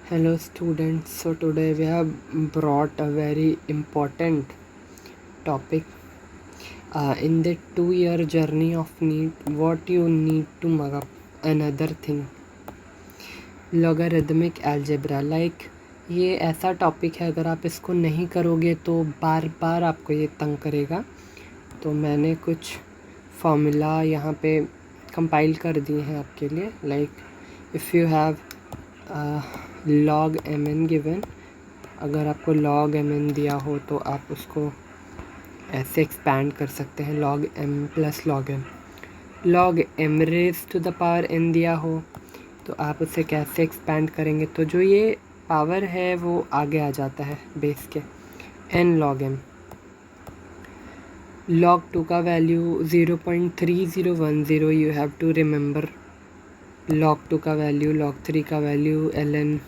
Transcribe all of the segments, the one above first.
Hello students, so today we have brought a very important topic in the 2-year journey of NEET. What you need to mug up another thing, logarithmic algebra. like ये ऐसा topic है, अगर आप इसको नहीं करोगे तो बार बार आपको ये तंग करेगा। तो मैंने कुछ फॉर्मूला यहाँ पे कंपाइल कर दिए हैं आपके लिए। Like if you have log mn given, अगर आपको log mn दिया हो तो आप उसको ऐसे एक्सपैंड कर सकते हैं, log m plus log m। log m raise to the power n दिया हो तो आप उसे कैसे एक्सपैंड करेंगे, तो जो ये पावर है वो आगे आ जाता है बेस के, n log m। log 2 का value 0.3010, you have to remember log 2 का वैल्यू, log 3 का वैल्यू, ln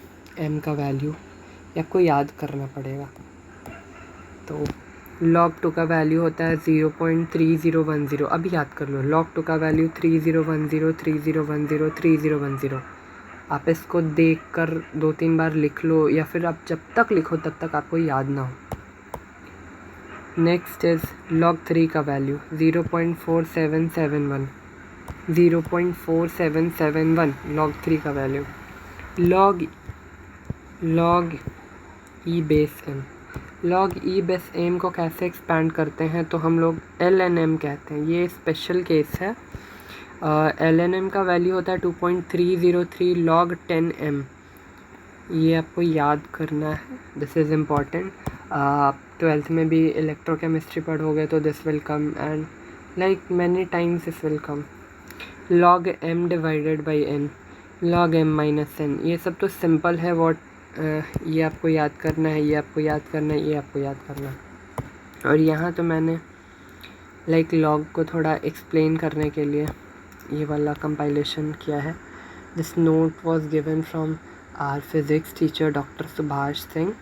m का वैल्यू, ये आपको याद करना पड़ेगा। तो log 2 का वैल्यू होता है 0.3010, अभी याद कर लो। log 2 का वैल्यू 3010, 3010, 3010। आप इसको देख कर 2-3 बार लिख लो, या फिर आप जब तक लिखो तब तक आपको याद ना हो। नेक्स्ट इज़ log 3 का वैल्यू 0.4771, 0.4771 log 3 का value. log e base m, log e base m को कैसे एक्सपैंड करते हैं, तो हम लोग ln m कहते हैं। ये स्पेशल केस है। ln m का वैल्यू होता है 2.303 log 10m। ये आपको याद करना है, दिस इज़ इम्पॉर्टेंट। आप 12th में भी इलेक्ट्रोकेमिस्ट्री पढ़ोगे तो this will come, and like many times this will come. log m divided by n, log m minus n, ये सब तो सिंपल है। ये आपको याद करना है, ये आपको याद करना है, ये आपको याद करना है। और यहाँ तो मैंने लाइक log को थोड़ा एक्सप्लेन करने के लिए ये वाला कंपाइलेशन किया है। This note was given from our physics teacher doctor Subhash Singh,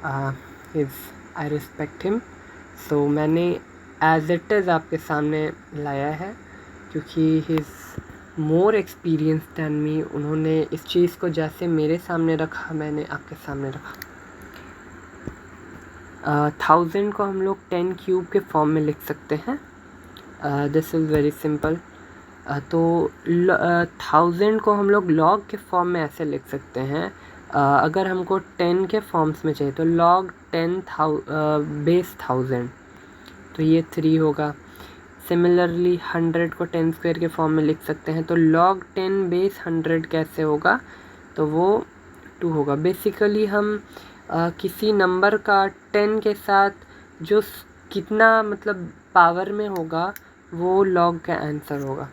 I respect him. So मैंने एज इट इज़ आपके सामने लाया है, क्योंकि he is more experience than me. उन्होंने इस चीज़ को जैसे मेरे सामने रखा, मैंने आपके सामने रखा। 1000 को हम लोग 10 क्यूब के फॉर्म में लिख सकते हैं। This is very simple. तो 1000 को हम लोग log के फॉर्म में ऐसे लिख सकते हैं। अगर हमको 10 के फॉर्म्स में चाहिए तो log 10 बेस 1000, तो ये 3 होगा। सिमिलरली 100 को 10 स्क्वायर के फॉर्म में लिख सकते हैं, तो log 10 बेस 100 कैसे होगा, तो वो 2 होगा। बेसिकली हम किसी नंबर का 10 के साथ जो कितना मतलब पावर में होगा वो log का आंसर होगा।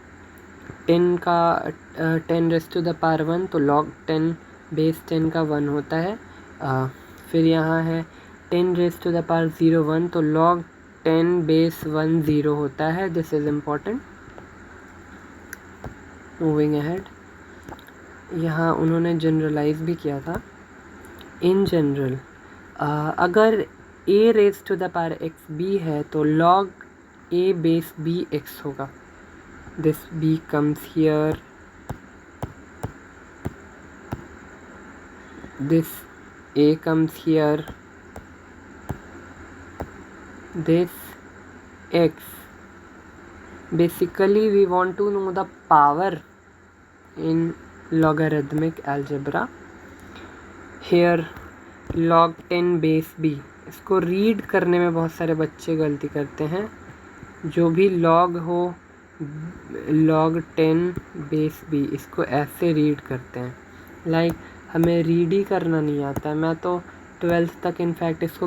10 का 10 रेज़ टू द पावर 1, तो log 10 बेस 10 का 1 होता है। फिर यहाँ है 10 रेज़ टू द पावर 01, तो log 10 बेस 1 0 होता है। This is important. Moving ahead, यहाँ उन्होंने जनरलाइज भी किया था। इन जनरल अगर a raise to the power x b है तो log a base b x होगा। this b comes here, this a comes here, this x. Basically we want to know the power in logarithmic algebra. Here log 10 base b, इसको read करने में बहुत सारे बच्चे गलती करते हैं। जो भी log हो log 10 बेस b, इसको ऐसे रीड करते हैं। लाइक हमें रीड ही करना नहीं आता है। मैं तो 12th तक इनफैक्ट इसको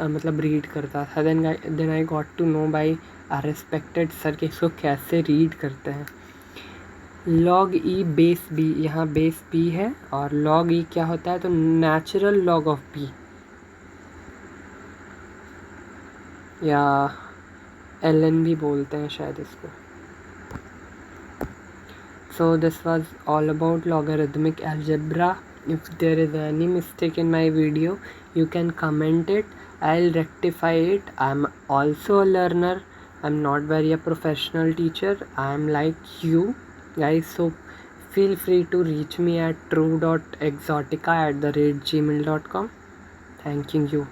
मतलब रीड करता था। Then I got to know by our respected sir कि इसको कैसे रीड करते हैं। log e बेस b, यहाँ बेस b है, और log e क्या होता है, तो नेचुरल log ऑफ b, या ln भी बोलते हैं शायद इसको। So this was all about logarithmic algebra. If there is any mistake in my video, you can comment it. I'll rectify it. I'm also a learner. I'm not very a professional teacher. I'm like you guys. So feel free to reach me at true.exotica@gmail.com. Thanking you.